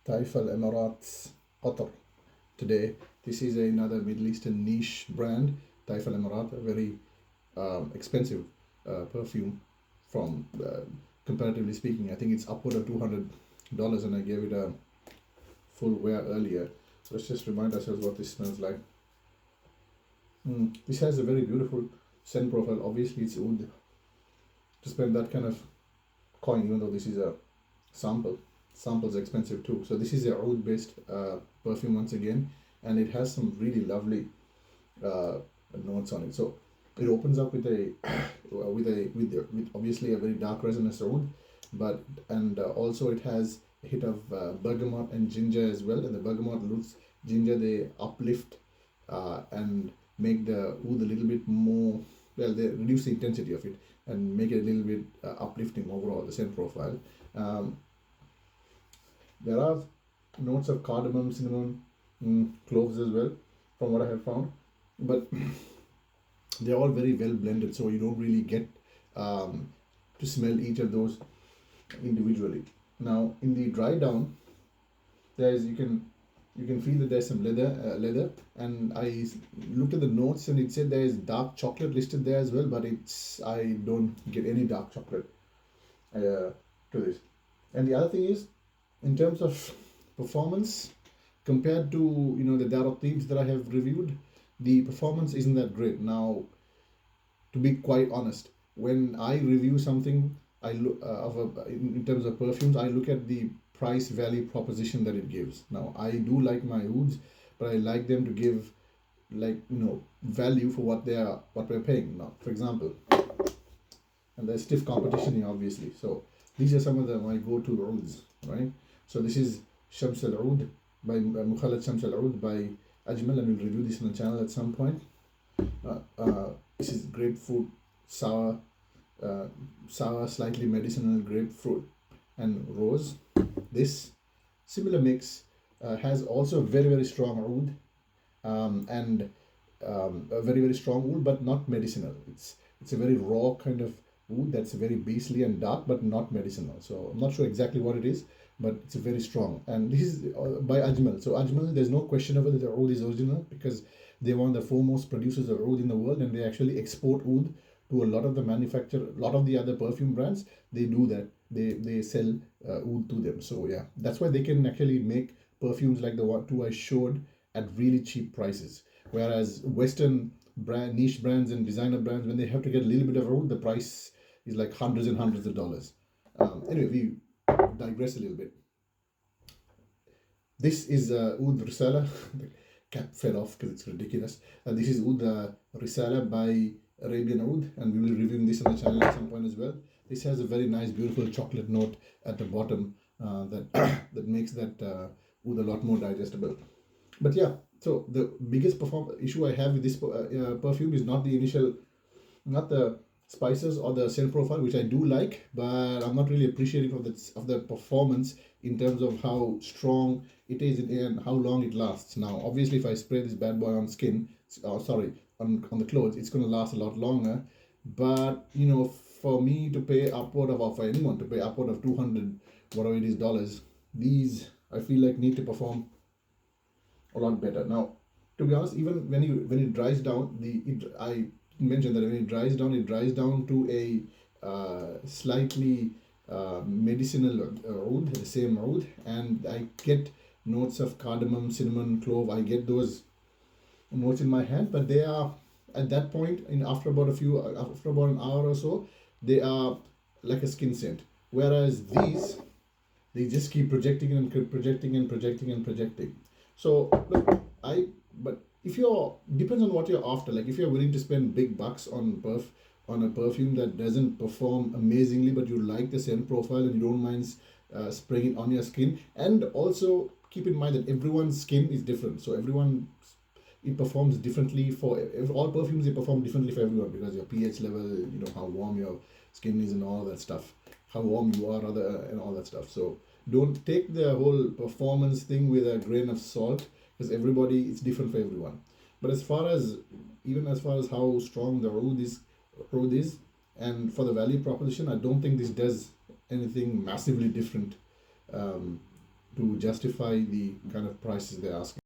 Taif emarat, Qatar. Today, this is another Middle Eastern niche brand. Taif emarat, a very expensive perfume from, comparatively speaking. I think it's upward of $200, and I gave it a full wear earlier. So let's just remind ourselves what this smells like. This has a very beautiful scent profile. Obviously, it's oud to spend that kind of coin, even though this is a sample. Sample's expensive too. So this is a oud based perfume once again, and it has some really lovely notes on it. So it opens up with a with obviously a very dark resinous oud, but also it has a hit of bergamot and ginger as well. And the bergamot, roots, ginger, they uplift and make the oud a little bit more, well, they reduce the intensity of it and make it a little bit uplifting overall, the scent profile. There are notes of cardamom, cinnamon, cloves as well, from what I have found, but they're all very well blended, so you don't really get to smell each of those individually. Now, in the dry down, you can feel that there's some leather, and I looked at the notes and it said there is dark chocolate listed there as well, but I don't get any dark chocolate to this. And the other thing is, in terms of performance, compared to the Darab themes that I have reviewed, the performance isn't that great. Now, to be quite honest, when I review something, I look in terms of perfumes, I look at the price value proposition that it gives. Now, I do like my ouds, but I like them to give value for what we're paying. Now, for example, and there's stiff competition here, obviously. So these are some of my go-to ouds, right? So this is Shams al-Oud by Mukhalad Shams al-Oud by Ajmal, and we'll review this on the channel at some point. This is grapefruit, sour, slightly medicinal grapefruit and rose. This similar mix has also a very, very strong oud, and a very, very strong oud, but not medicinal. It's a very raw kind of oud that's very beastly and dark, but not medicinal. So I'm not sure exactly what it is, but it's very strong. And this is by Ajmal. So Ajmal, there's no question of whether the oud is original, because they're one of the foremost producers of oud in the world, and they actually export oud to a lot of the other perfume brands. They do that. They sell oud to them. So yeah, that's why they can actually make perfumes like the two I showed at really cheap prices. Whereas Western niche brands and designer brands, when they have to get a little bit of oud, the price is like hundreds and hundreds of dollars. Anyway, we digress a little bit. This is Oud Risala. The cap fell off because it's ridiculous. This is Oud Risala by Arabian Oud, and we will be reviewing this on the channel at some point as well. This has a very nice, beautiful chocolate note at the bottom that makes that oud a lot more digestible. But yeah, so the biggest issue I have with this perfume is not the spices or the scent profile, which I do like, but I'm not really appreciating of the performance in terms of how strong it is and how long it lasts. Now, obviously, if I spray this bad boy on skin, on the clothes, it's going to last a lot longer. But for me to pay upward of, or for anyone to pay upward of $200, whatever it is, dollars, these I feel like need to perform a lot better. Now, to be honest, even when it dries down, I mentioned that when it dries down to a slightly medicinal oud, the same oud, and I get notes of cardamom, cinnamon, clove. I get those notes in my hand, but they are at that point, after about an hour or so, they are like a skin scent. Whereas these, they just keep projecting and projecting and projecting and projecting. So look, but if depends on what you're after. Like if you're willing to spend big bucks on a perfume that doesn't perform amazingly, but you like the scent profile and you don't mind spraying it on your skin, and also keep in mind that everyone's skin is different. So it performs differently for all perfumes. They perform differently for everyone, because your pH level, how warm your skin is and all that stuff, how warm you are, and all that stuff. So don't take the whole performance thing with a grain of salt, because it's different for everyone. But as far as how strong the oud is, and for the value proposition, I don't think this does anything massively different to justify the kind of prices they're asking.